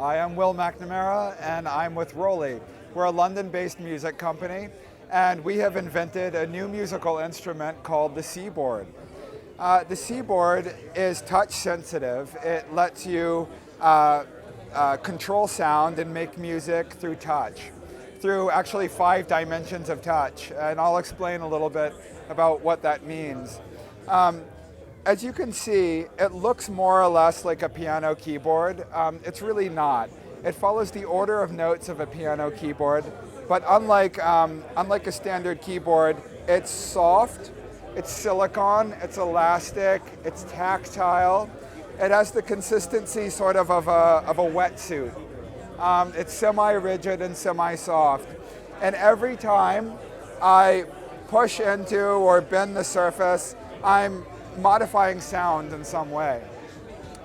I am Will McNamara, and I'm with Roley. We're a London-based music company, and we have invented a new musical instrument called the Seaboard. The Seaboard is touch sensitive. It lets you control sound and make music through touch, through actually 5 dimensions of touch, and I'll explain a little bit about what that means. As you can see, it looks more or less like a piano keyboard. It's really not. It follows the order of notes of a piano keyboard, but unlike a standard keyboard, it's soft, it's silicone, it's elastic, it's tactile. It has the consistency sort of a wetsuit. It's semi-rigid and semi-soft. And every time I push into or bend the surface, I'm modifying sound in some way.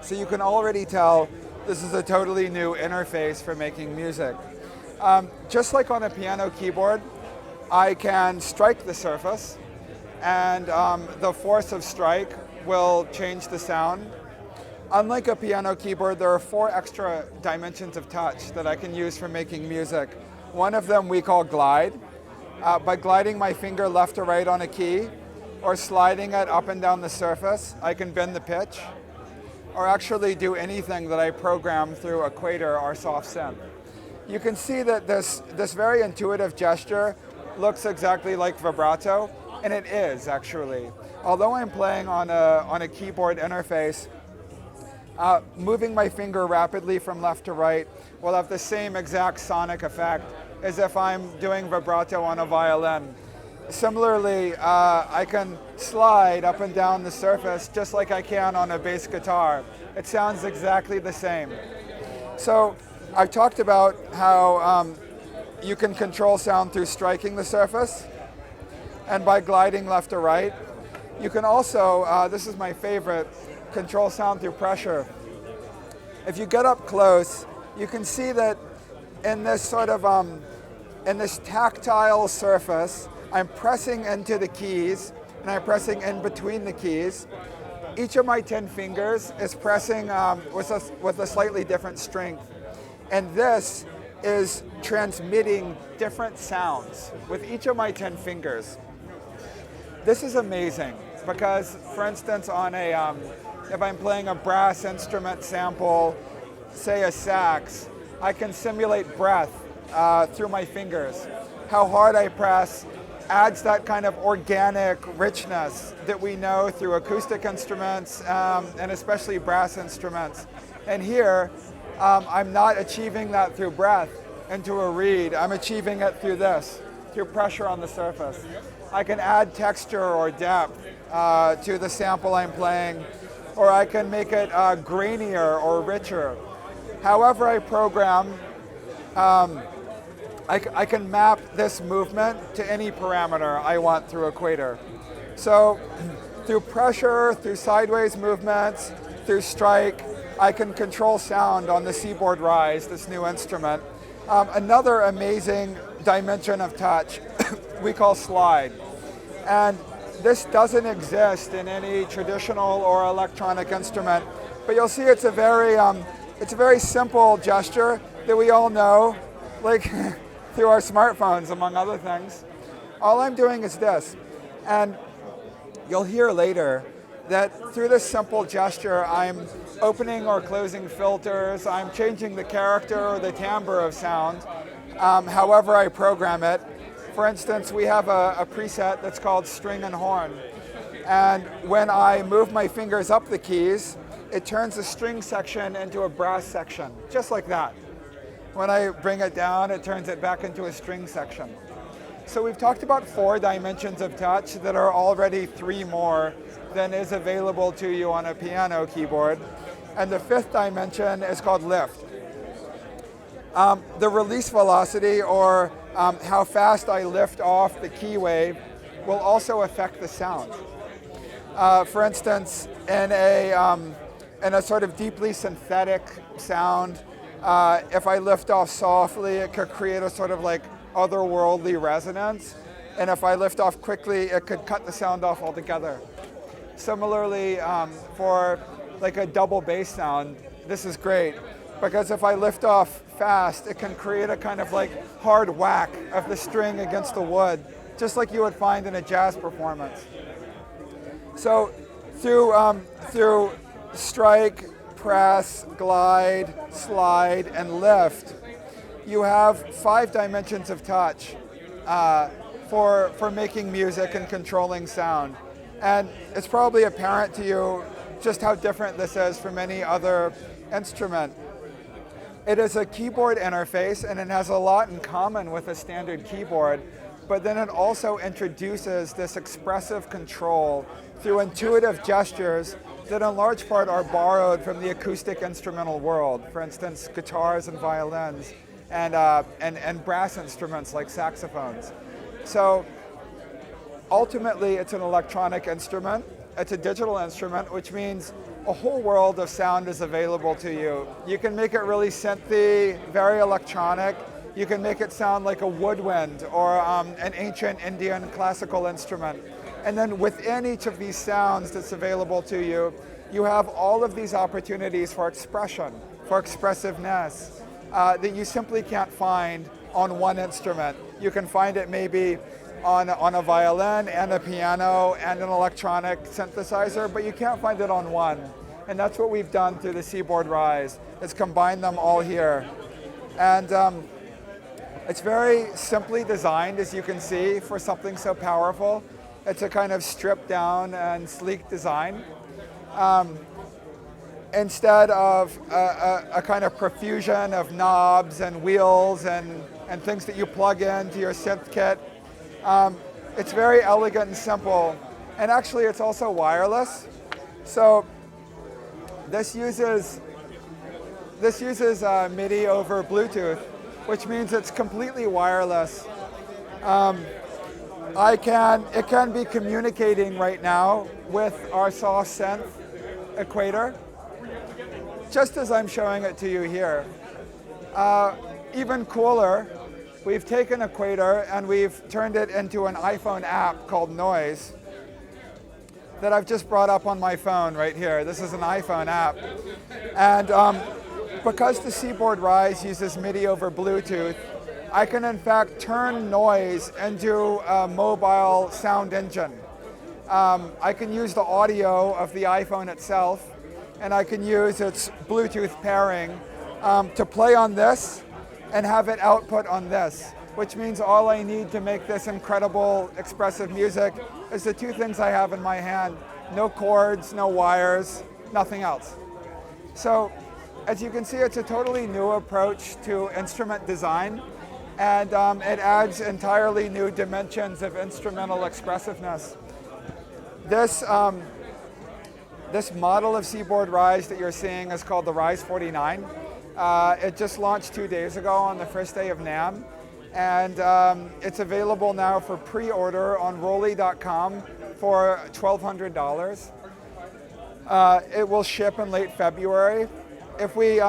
So you can already tell this is a totally new interface for making music. Just like on a piano keyboard, I can strike the surface, and the force of strike will change the sound. Unlike a piano keyboard, there are 4 extra dimensions of touch that I can use for making music. One of them we call glide. By gliding my finger left to right on a key, or sliding it up and down the surface, I can bend the pitch, or actually do anything that I program through Equator, our soft synth. You can see that this very intuitive gesture looks exactly like vibrato, and it is actually. Although I'm playing on a keyboard interface, moving my finger rapidly from left to right will have the same exact sonic effect as if I'm doing vibrato on a violin. Similarly, I can slide up and down the surface just like I can on a bass guitar. It sounds exactly the same. So I talked about how you can control sound through striking the surface and by gliding left to right. You can also, this is my favorite, control sound through pressure. If you get up close, you can see that in this sort of, in this tactile surface, I'm pressing into the keys, and I'm pressing in between the keys. Each of my 10 fingers is pressing with a slightly different strength. And this is transmitting different sounds with each of my 10 fingers. This is amazing because, for instance, on if I'm playing a brass instrument sample, say a sax, I can simulate breath through my fingers. How hard I press adds that kind of organic richness that we know through acoustic instruments and especially brass instruments. And here, I'm not achieving that through breath into a reed. I'm achieving it through this, through pressure on the surface. I can add texture or depth to the sample I'm playing, or I can make it grainier or richer. However I program, I can map this movement to any parameter I want through Equator. So through pressure, through sideways movements, through strike, I can control sound on the Seaboard Rise, this new instrument. Another amazing dimension of touch we call slide. And this doesn't exist in any traditional or electronic instrument, but you'll see it's a very simple gesture that we all know, like through our smartphones, among other things. All I'm doing is this, and you'll hear later that through this simple gesture, I'm opening or closing filters, I'm changing the character or the timbre of sound, however I program it. For instance, we have a preset that's called string and horn, and when I move my fingers up the keys, it turns the string section into a brass section, just like that. When I bring it down, it turns it back into a string section. So we've talked about 4 dimensions of touch that are already 3 more than is available to you on a piano keyboard. And the 5th dimension is called lift. The release velocity, or how fast I lift off the key wave, will also affect the sound. For instance, in a sort of deeply synthetic sound, if I lift off softly, it could create a sort of like otherworldly resonance. And if I lift off quickly, it could cut the sound off altogether. Similarly, for like a double bass sound, this is great. because if I lift off fast, it can create a kind of like hard whack of the string against the wood, just like you would find in a jazz performance. So through strike, press, glide, slide, and lift, you have 5 dimensions of touch for making music and controlling sound. And it's probably apparent to you just how different this is from any other instrument. It is a keyboard interface, and it has a lot in common with a standard keyboard, but then it also introduces this expressive control through intuitive gestures that in large part are borrowed from the acoustic instrumental world. For instance, guitars and violins, and brass instruments like saxophones. So ultimately, it's an electronic instrument. It's a digital instrument, which means a whole world of sound is available to you. You can make it really synthy, very electronic. You can make it sound like a woodwind or an ancient Indian classical instrument. And then within each of these sounds that's available to you, you have all of these opportunities for expression, for expressiveness, that you simply can't find on one instrument. You can find it maybe on a violin and a piano and an electronic synthesizer, but you can't find it on one. And that's what we've done through the Seaboard Rise, is combine them all here. And it's very simply designed, as you can see, for something so powerful. It's a kind of stripped down and sleek design. Instead of a kind of profusion of knobs and wheels and things that you plug into your synth kit, it's very elegant and simple. And actually, it's also wireless. So this uses MIDI over Bluetooth, which means it's completely wireless. It can be communicating right now with our Soft Synth Equator, just as I'm showing it to you here. Even cooler, we've taken Equator and we've turned it into an iPhone app called Noise that I've just brought up on my phone right here. This is an iPhone app. And because the Seaboard Rise uses MIDI over Bluetooth, I can in fact turn Noise into a mobile sound engine. I can use the audio of the iPhone itself, and I can use its Bluetooth pairing to play on this and have it output on this, which means all I need to make this incredible expressive music is the 2 things I have in my hand. No chords, no wires, nothing else. So as you can see, it's a totally new approach to instrument design, and it adds entirely new dimensions of instrumental expressiveness. This model of Seaboard Rise that you're seeing is called the Rise 49. It just launched 2 days ago on the first day of NAMM, and it's available now for pre-order on Rollei.com for $1,200. It will ship in late February. If you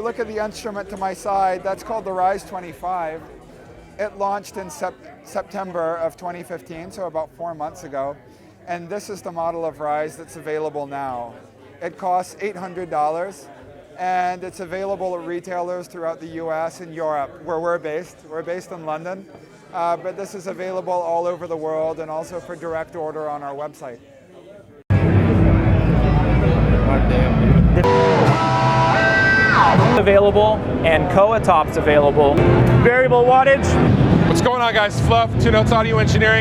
look at the instrument to my side, that's called the Rise 25. It launched in September of 2015, so about 4 months ago. And this is the model of Rise that's available now. It costs $800, and it's available at retailers throughout the US and Europe, where we're based. We're based in London, but this is available all over the world and also for direct order on our website. Available, and Koa tops available. Variable wattage. What's going on, guys? Fluff, 2 Notes Audio Engineering.